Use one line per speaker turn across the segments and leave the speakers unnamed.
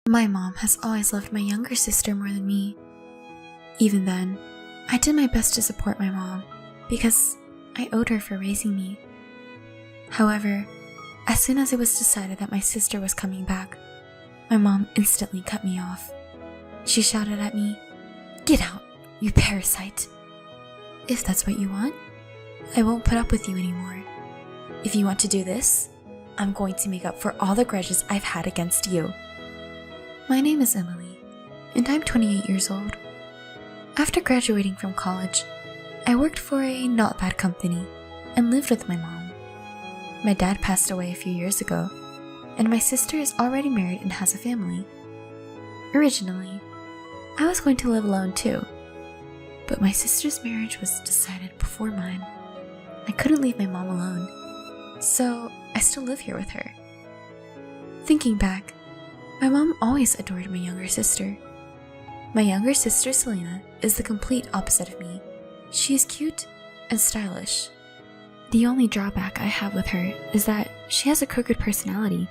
My mom has always loved my younger sister more than me. Even then, I did my best to support my mom because I owed her for raising me. However, as soon as it was decided that my sister was coming back, my mom instantly cut me off. She shouted at me, "Get out, you parasite! If that's what you want, I won't put up with you anymore. If you want to do this, I'm going to make up for all the grudges I've had against you." My name is Emily, and I'm 28 years old. After graduating from college, I worked for a not bad company and lived with my mom. My dad passed away a few years ago, and my sister is already married and has a family. Originally, I was going to live alone too, but my sister's marriage was decided before mine. I couldn't leave my mom alone, so I still live here with her. Thinking back, my mom always adored my younger sister. My younger sister, Selena, is the complete opposite of me. She is cute and stylish. The only drawback I have with her is that she has a crooked personality.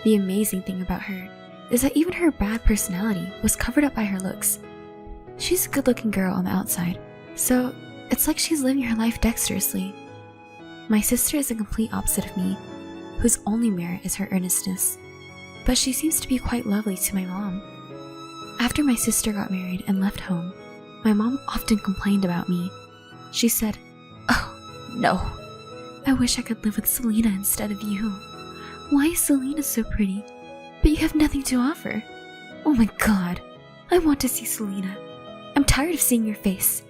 The amazing thing about her is that even her bad personality was covered up by her looks. She's a good-looking girl on the outside, so it's like she's living her life dexterously. My sister is the complete opposite of me, whose only merit is her earnestness, but she seems to be quite lovely to my mom. After my sister got married and left home, my mom often complained about me. She said, "Oh, no, I wish I could live with Selena instead of you. Why is Selena so pretty, but you have nothing to offer? Oh my god, I want to see Selena. I'm tired of seeing your face."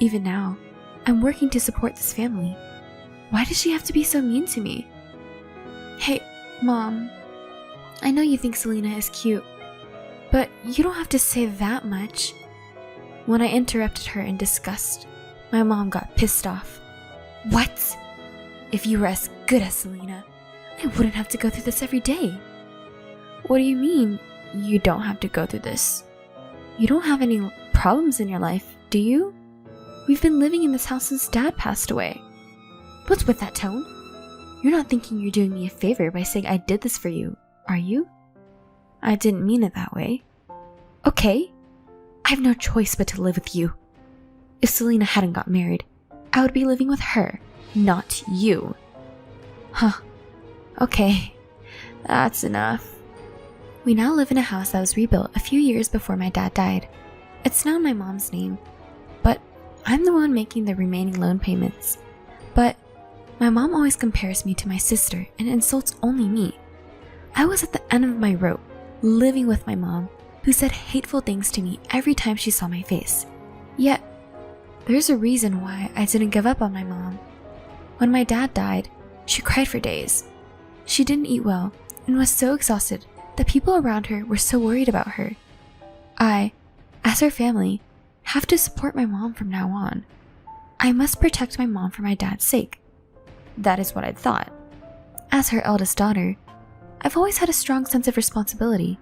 Even now, I'm working to support this family. Why does she have to be so mean to me? Hey, Mom, I know you think Selena is cute, but you don't have to say that much. When I interrupted her in disgust, my mom got pissed off. "What? If you were as good as Selena, I wouldn't have to go through this every day." "What do you mean, you don't have to go through this? You don't have any problems in your life, do you? We've been living in this house since Dad passed away." "What's with that tone? You're not thinking you're doing me a favor by saying I did this for you, are you?" "I didn't mean it that way." "Okay, I have no choice but to live with you. If Selena hadn't got married, I would be living with her, not you." "Huh, okay, that's enough." We now live in a house that was rebuilt a few years before my dad died. It's now in my mom's name, but I'm the one making the remaining loan payments. But my mom always compares me to my sister and insults only me. I was at the end of my rope, living with my mom, who said hateful things to me every time she saw my face. Yet, there's a reason why I didn't give up on my mom. When my dad died, she cried for days. She didn't eat well and was so exhausted that people around her were so worried about her. I, as her family, have to support my mom from now on. I must protect my mom for my dad's sake. That is what I thought. As her eldest daughter, I've always had a strong sense of responsibility.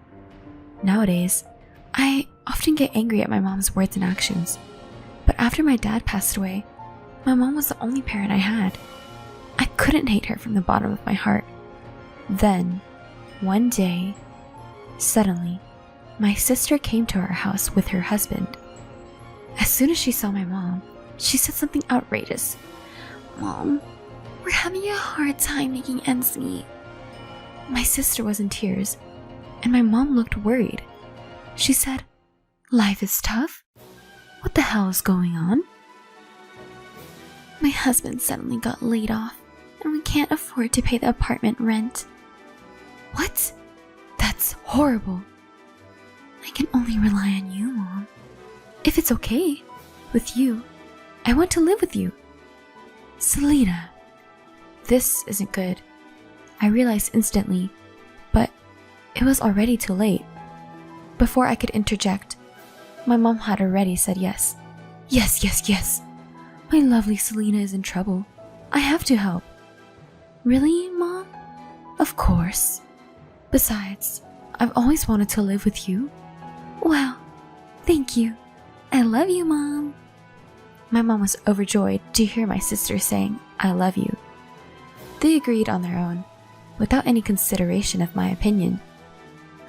Nowadays, I often get angry at my mom's words and actions. But after my dad passed away, my mom was the only parent I had. I couldn't hate her from the bottom of my heart. Then, one day, suddenly, my sister came to our house with her husband. As soon as she saw my mom, she said something outrageous. "Mom, we're having a hard time making ends meet." My sister was in tears, and my mom looked worried. She said, "Life is tough? What the hell is going on?" "My husband suddenly got laid off, and we can't afford to pay the apartment rent." "What? That's horrible." "I can only rely on you, Mom. If it's okay with you, I want to live with you." "Selena, this isn't good." I realized instantly, but it was already too late. Before I could interject, my mom had already said yes. Yes, yes, yes. My lovely Selena is in trouble. I have to help." "Really, Mom?" "Of course. Besides, I've always wanted to live with you." "Wow, thank you. I love you, Mom." My mom was overjoyed to hear my sister saying, "I love you." They agreed on their own, without any consideration of my opinion.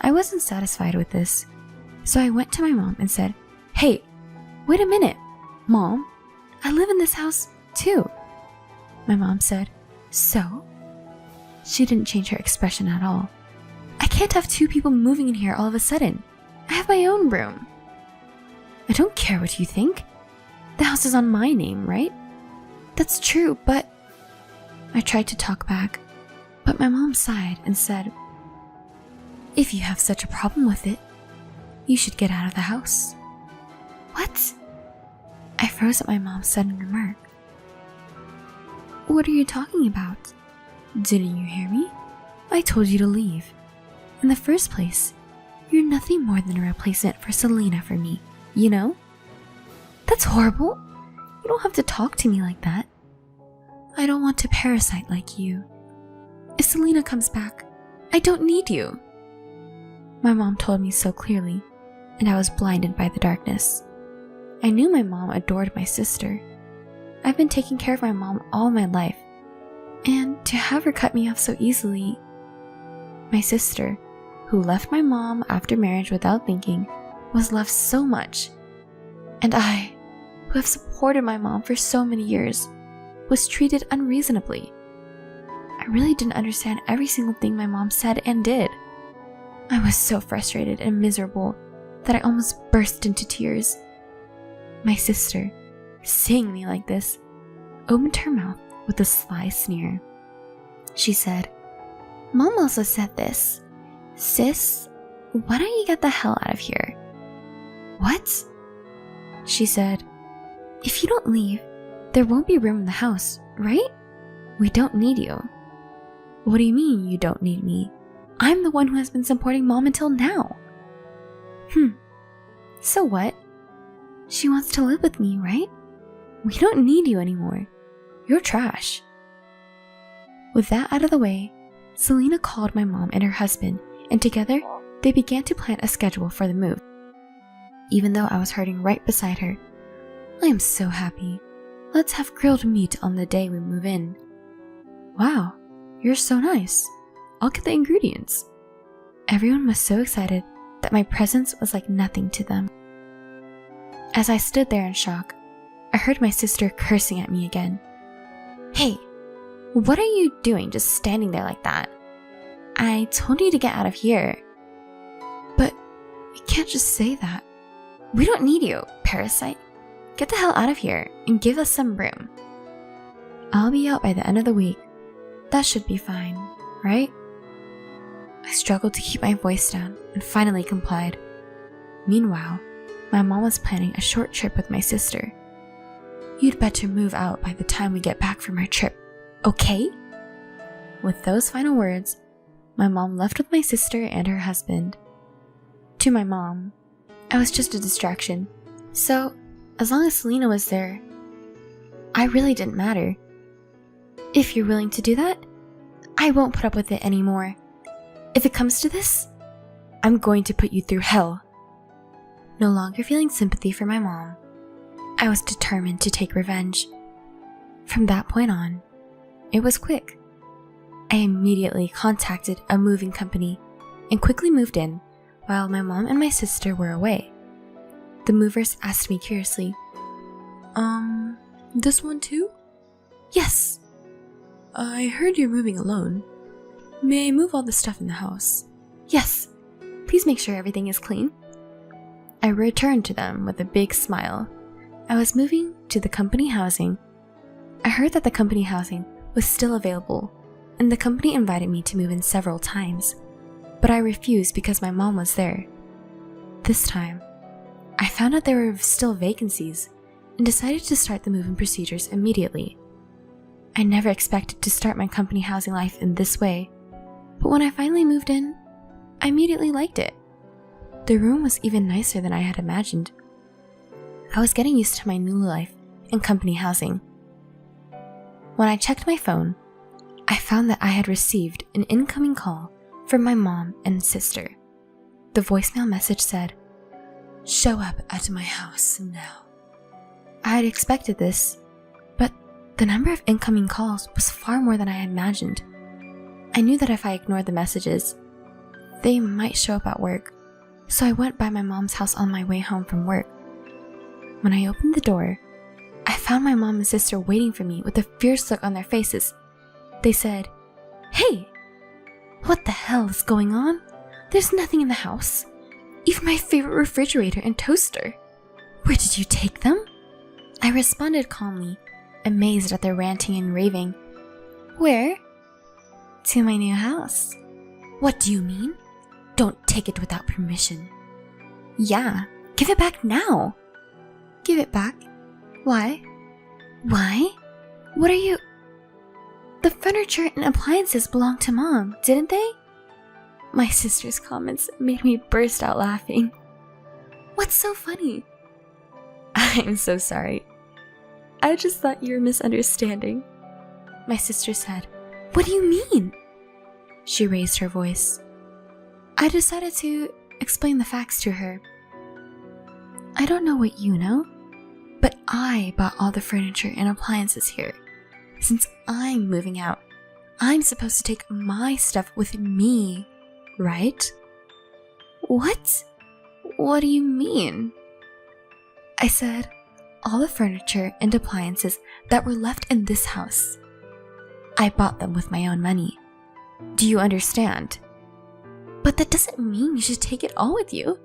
I wasn't satisfied with this, so I went to my mom and said, "Hey, wait a minute, Mom, I live in this house too." My mom said, "So?" She didn't change her expression at all. "I can't have two people moving in here all of a sudden. I have my own room." "I don't care what you think. The house is on my name, right?" "That's true, but..." I tried to talk back, but my mom sighed and said, "If you have such a problem with it, you should get out of the house." "What?" I froze at my mom's sudden remark. "What are you talking about? Didn't you hear me? I told you to leave. In the first place, you're nothing more than a replacement for Selena for me, you know?" "That's horrible. You don't have to talk to me like that. I don't want to parasite like you. If Selena comes back, I don't need you." My mom told me so clearly, and I was blinded by the darkness. I knew my mom adored my sister. I've been taking care of my mom all my life, and to have her cut me off so easily... My sister, who left my mom after marriage without thinking, was loved so much. And I, who have supported my mom for so many years, was treated unreasonably. I really didn't understand every single thing my mom said and did. I was so frustrated and miserable that I almost burst into tears. My sister, seeing me like this, opened her mouth with a sly sneer. She said, "Mom also said this. Sis, why don't you get the hell out of here?" "What?" She said, "If you don't leave, there won't be room in the house, right? We don't need you." "What do you mean you don't need me? I'm the one who has been supporting Mom until now." So what? She wants to live with me, right? We don't need you anymore. You're trash." With that out of the way, Selena called my mom and her husband, and together they began to plan a schedule for the move. Even though I was hurting right beside her, "I am so happy. Let's have grilled meat on the day we move in." "Wow, you're so nice. I'll get the ingredients." Everyone was so excited that my presence was like nothing to them. As I stood there in shock, I heard my sister cursing at me again. "Hey, what are you doing just standing there like that? I told you to get out of here." "But you can't just say that. We don't need you, parasite. Get the hell out of here and give us some room." "I'll be out by the end of the week. That should be fine, right?" I struggled to keep my voice down and finally complied. Meanwhile, my mom was planning a short trip with my sister. "You'd better move out by the time we get back from our trip, okay?" With those final words, my mom left with my sister and her husband. To my mom, I was just a distraction, so as long as Selena was there, I really didn't matter. "If you're willing to do that, I won't put up with it anymore. If it comes to this, I'm going to put you through hell." No longer feeling sympathy for my mom, I was determined to take revenge. From that point on, it was quick. I immediately contacted a moving company and quickly moved in while my mom and my sister were away. The movers asked me curiously, This one too?" "Yes." "I heard you're moving alone. May I move all the stuff in the house?" "Yes. Please make sure everything is clean." I returned to them with a big smile. I was moving to the company housing. I heard that the company housing was still available, and the company invited me to move in several times, but I refused because my mom was there. This time, I found out there were still vacancies and decided to start the move-in procedures immediately. I never expected to start my company housing life in this way, but when I finally moved in, I immediately liked it. The room was even nicer than I had imagined. I was getting used to my new life in company housing. When I checked my phone, I found that I had received an incoming call from my mom and sister. The voicemail message said, "Show up at my house now." I had expected this, but the number of incoming calls was far more than I had imagined. I knew that if I ignored the messages, they might show up at work, so I went by my mom's house on my way home from work. When I opened the door, I found my mom and sister waiting for me with a fierce look on their faces. They said, "Hey, what the hell is going on? There's nothing in the house. Even my favorite refrigerator and toaster. Where did you take them?" I responded calmly, amazed at their ranting and raving. "Where?" "To my new house." "What do you mean? Don't take it without permission." "Yeah, give it back now." "Give it back? Why?" "Why? What are you—" "The furniture and appliances belong to Mom, didn't they?" My sister's comments made me burst out laughing. "What's so funny?" "I'm so sorry. I just thought you were misunderstanding," my sister said. "What do you mean?" She raised her voice. I decided to explain the facts to her. "I don't know what you know, but I bought all the furniture and appliances here. Since I'm moving out, I'm supposed to take my stuff with me, right?" "What? What do you mean?" I said, "All the furniture and appliances that were left in this house. I bought them with my own money. Do you understand?" "But that doesn't mean you should take it all with you.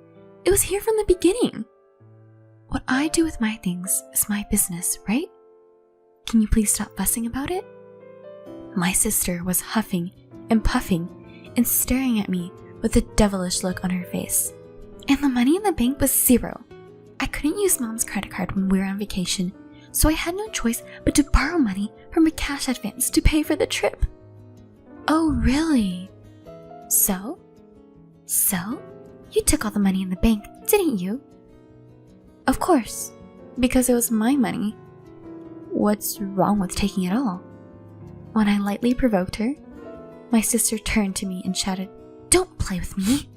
It was here from the beginning." "What I do with my things is my business, right? Can you please stop fussing about it?" My sister was huffing and puffing and staring at me with a devilish look on her face. And the money in the bank was zero. I couldn't use Mom's credit card when we were on vacation, so I had no choice but to borrow money from a cash advance to pay for the trip. "Oh, really? So? You took all the money in the bank, didn't you?" "Of course, because it was my money. What's wrong with taking it all?" When I lightly provoked her, my sister turned to me and shouted, "Don't play with me!"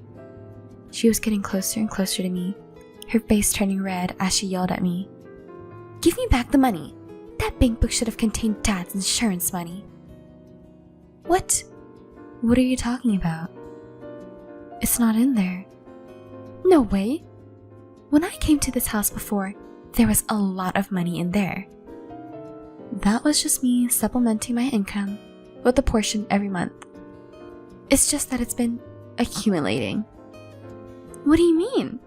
She was getting closer and closer to me, her face turning red as she yelled at me, "Give me back the money! That bank book should have contained Dad's insurance money." What? What are you talking about? It's not in there." "No way! When I came to this house before, there was a lot of money in there." "That was just me supplementing my income with a portion every month. It's just that it's been accumulating." "What do you mean?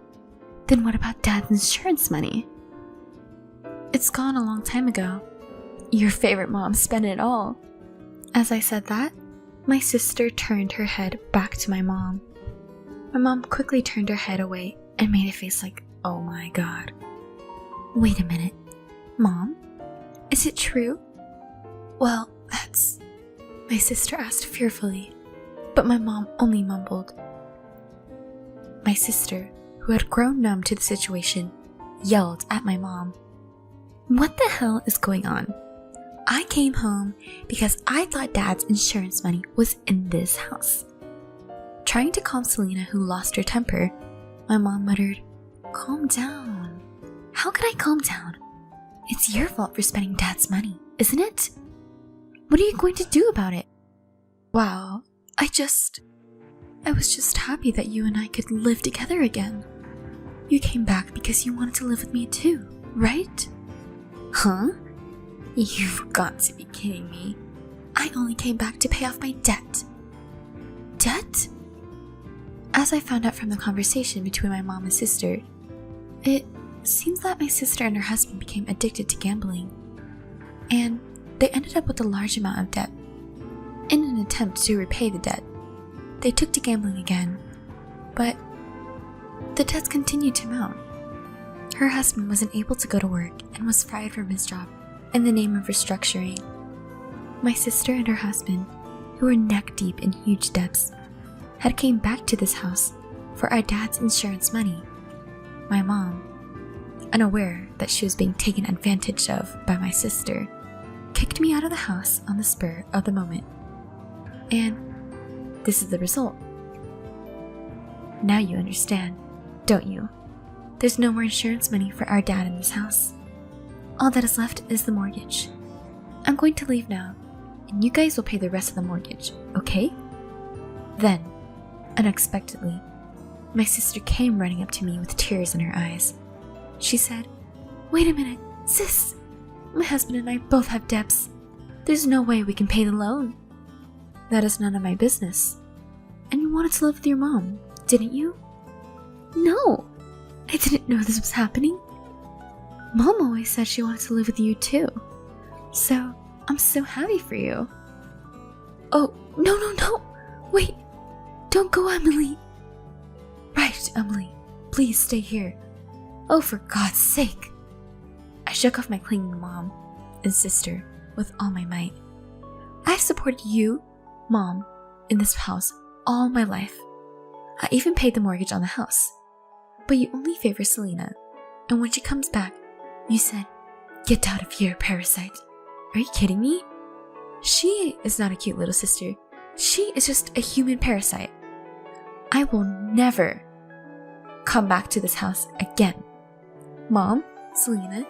Then what about Dad's insurance money?" "It's gone a long time ago. Your favorite mom spent it all." As I said that, my sister turned her head back to my mom. My mom quickly turned her head away and made a face like, "Oh my God." "Wait a minute. Mom, is it true?" "Well, that's—" my sister asked fearfully, but my mom only mumbled. My sister, who had grown numb to the situation, yelled at my mom. "What the hell is going on? I came home because I thought Dad's insurance money was in this house." Trying to calm Selena, who lost her temper, my mom muttered, "Calm down." "How could I calm down? It's your fault for spending Dad's money, isn't it? What are you going to do about it?" "Wow, I was just happy that you and I could live together again. You came back because you wanted to live with me too, right?" "Huh? You've got to be kidding me. I only came back to pay off my debt." "Debt?" As I found out from the conversation between my mom and sister, it seems that my sister and her husband became addicted to gambling, and they ended up with a large amount of debt. In an attempt to repay the debt, they took to gambling again, but the debts continued to mount. Her husband wasn't able to go to work and was fired from his job in the name of restructuring. My sister and her husband, who were neck deep in huge debts, had came back to this house for our dad's insurance money. My mom, unaware that she was being taken advantage of by my sister, kicked me out of the house on the spur of the moment. And this is the result. Now you understand, don't you? There's no more insurance money for our dad in this house. All that is left is the mortgage. I'm going to leave now, and you guys will pay the rest of the mortgage, okay? Then, Unexpectedly, my sister came running up to me with tears in her eyes. She said, "Wait a minute, sis. My husband and I both have debts. There's no way we can pay the loan." "That is none of my business. And you wanted to live with your mom, didn't you?" "No, I didn't know this was happening. Mom always said she wanted to live with you too. So I'm so happy for you." "Oh, no. Wait, don't go, Emily." "Right, Emily, please stay here. Oh, for God's sake." I shook off my clinging mom and sister with all my might. "I've supported you, Mom, in this house all my life. I even paid the mortgage on the house. But you only favor Selena, and when she comes back, you said, 'Get out of here, parasite.' Are you kidding me? She is not a cute little sister. She is just a human parasite. I will never come back to this house again. Mom, Selena,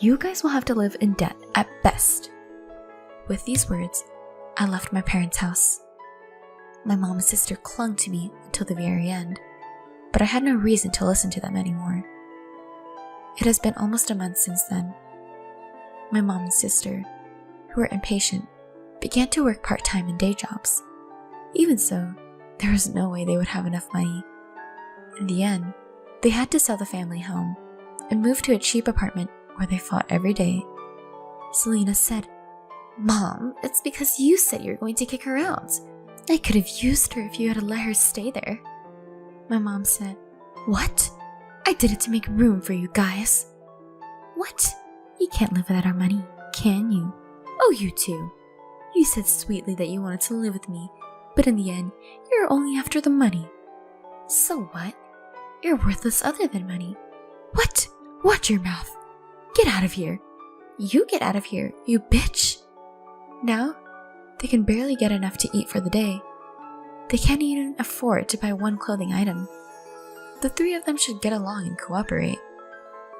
you guys will have to live in debt at best." With these words, I left my parents' house. My mom and sister clung to me until the very end, but I had no reason to listen to them anymore. It has been almost a month since then. My mom and sister, who were impatient, began to work part-time in day jobs. Even so, there was no way they would have enough money. In the end, they had to sell the family home and move to a cheap apartment where they fought every day. Selena said, "Mom, it's because you said you were going to kick her out. I could have used her if you had let her stay there." My mom said, "What? I did it to make room for you guys." "What? You can't live without our money, can you? Oh, you too. You said sweetly that you wanted to live with me, but in the end, you're only after the money. So what? You're worthless other than money. What? Watch your mouth. Get out of here. You get out of here, you bitch." Now, they can barely get enough to eat for the day. They can't even afford to buy one clothing item. The three of them should get along and cooperate.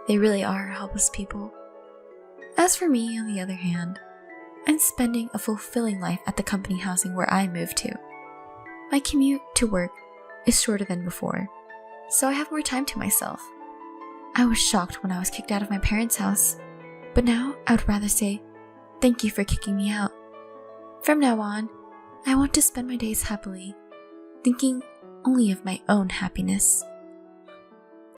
They really are helpless people. As for me, on the other hand, I'm spending a fulfilling life at the company housing where I moved to. My commute to work is shorter than before, so I have more time to myself. I was shocked when I was kicked out of my parents' house, but now I would rather say, "Thank you for kicking me out." From now on, I want to spend my days happily, thinking only of my own happiness.